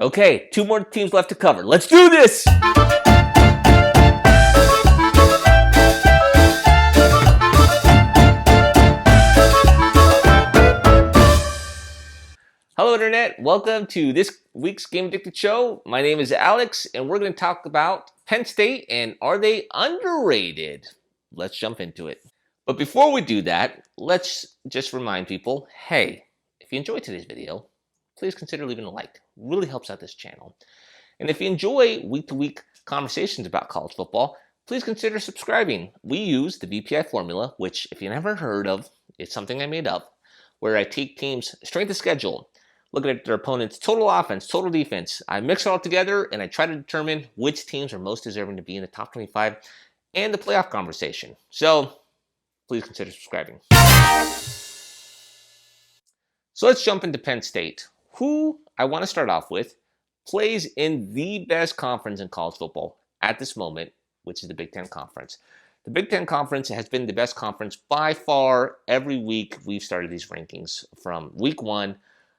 Okay, 2 more teams left to cover. Let's do this! Hello, Internet. Welcome to this week's Game Addicted Show. My name is Alex, and we're going to talk about Penn State and are they underrated? Let's jump into it. But before we do that, let's just remind people, hey, if you enjoyed today's video, please consider leaving a like. It really helps out this channel. And if you enjoy week-to-week conversations about college football, please consider subscribing. We use the VPI formula, which if you never heard of, it's something I made up, where I take teams' strength of schedule, look at their opponent's total offense, total defense. I mix it all together and I try to determine which teams are most deserving to be in the top 25 and the playoff conversation. So please consider subscribing. So let's jump into Penn State, who I want to start off with plays in the best conference in college football at this moment, which is the Big Ten Conference. The Big Ten Conference has been the best conference by far every week we've started these rankings from week 1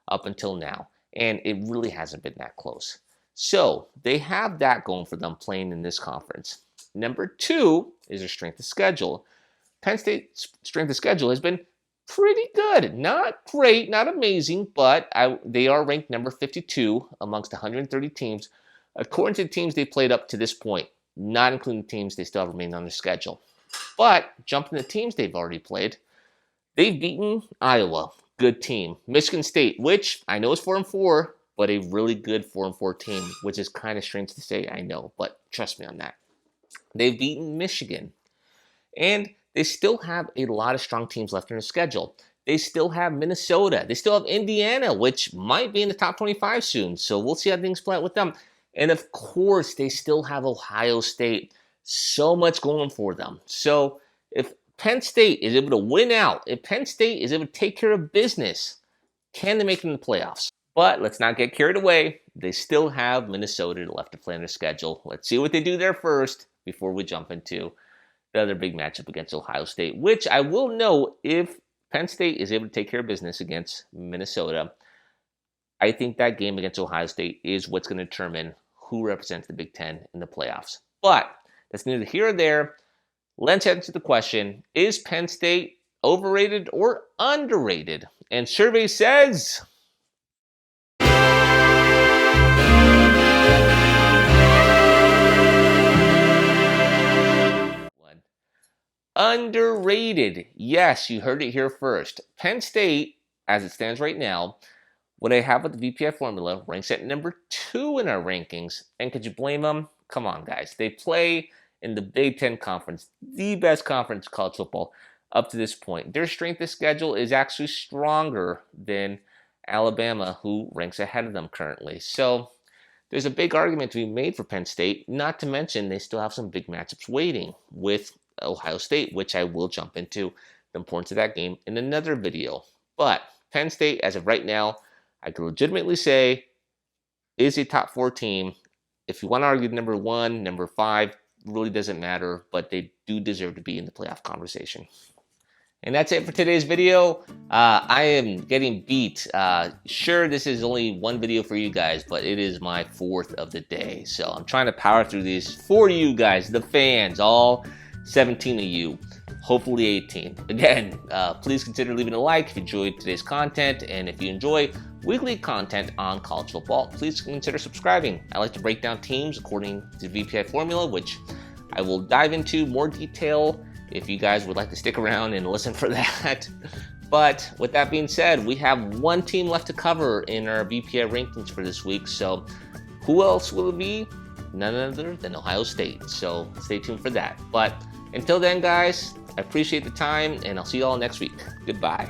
up until now, and it really hasn't been that close. So they have that going for them playing in this conference. Number 2 is their strength of schedule. Penn State's strength of schedule has been pretty good. Not great, not amazing, but they are ranked number 52 amongst 130 teams, according to the teams they played up to this point, not including the teams they still have remaining on their schedule. But jumping to the teams they've already played, they've beaten Iowa. Good team. Michigan State, which I know is 4-4, but a really good 4-4 team, which is kind of strange to say, I know, but trust me on that. They've beaten Michigan, and they still have a lot of strong teams left in their schedule. They still have Minnesota. They still have Indiana, which might be in the top 25 soon, so we'll see how things play out with them. And of course, they still have Ohio State. So much going for them. So if Penn State is able to win out, if Penn State is able to take care of business, can they make it in the playoffs? But let's not get carried away. They still have Minnesota left to play on their schedule. Let's see what they do there first before we jump into the other big matchup against Ohio State, which I will know if Penn State is able to take care of business against Minnesota. I think that game against Ohio State is what's going to determine who represents the Big Ten in the playoffs. But that's neither here or there. Let's answer the question, is Penn State overrated or underrated? And survey says underrated. Yes, you heard it here first. Penn State, as it stands right now, what I have with the VPI formula, ranks at number 2 in our rankings. And could you blame them? Come on, guys. They play in the Big Ten Conference, the best conference in college football up to this point. Their strength of schedule is actually stronger than Alabama, who ranks ahead of them currently. So there's a big argument to be made for Penn State, not to mention they still have some big matchups waiting with Ohio State, which I will jump into the importance of that game in another video. But Penn State, as of right now, I can legitimately say is a top 4 team. If you want to argue number 1, number 5, really doesn't matter, but they do deserve to be in the playoff conversation. And that's it for today's video. I am getting beat. Sure, this is only one video for you guys, but it is my 4th of the day. So I'm trying to power through these for you guys, the fans, all 17 of you, hopefully 18. Again, please consider leaving a like if you enjoyed today's content, and if you enjoy weekly content on college football, please consider subscribing. I like to break down teams according to the VPI formula, which I will dive into more detail if you guys would like to stick around and listen for that. But with that being said, we have one team left to cover in our VPI rankings for this week. So who else will it be? None other than Ohio State. So stay tuned for that. But until then, guys, I appreciate the time, and I'll see you all next week. Goodbye.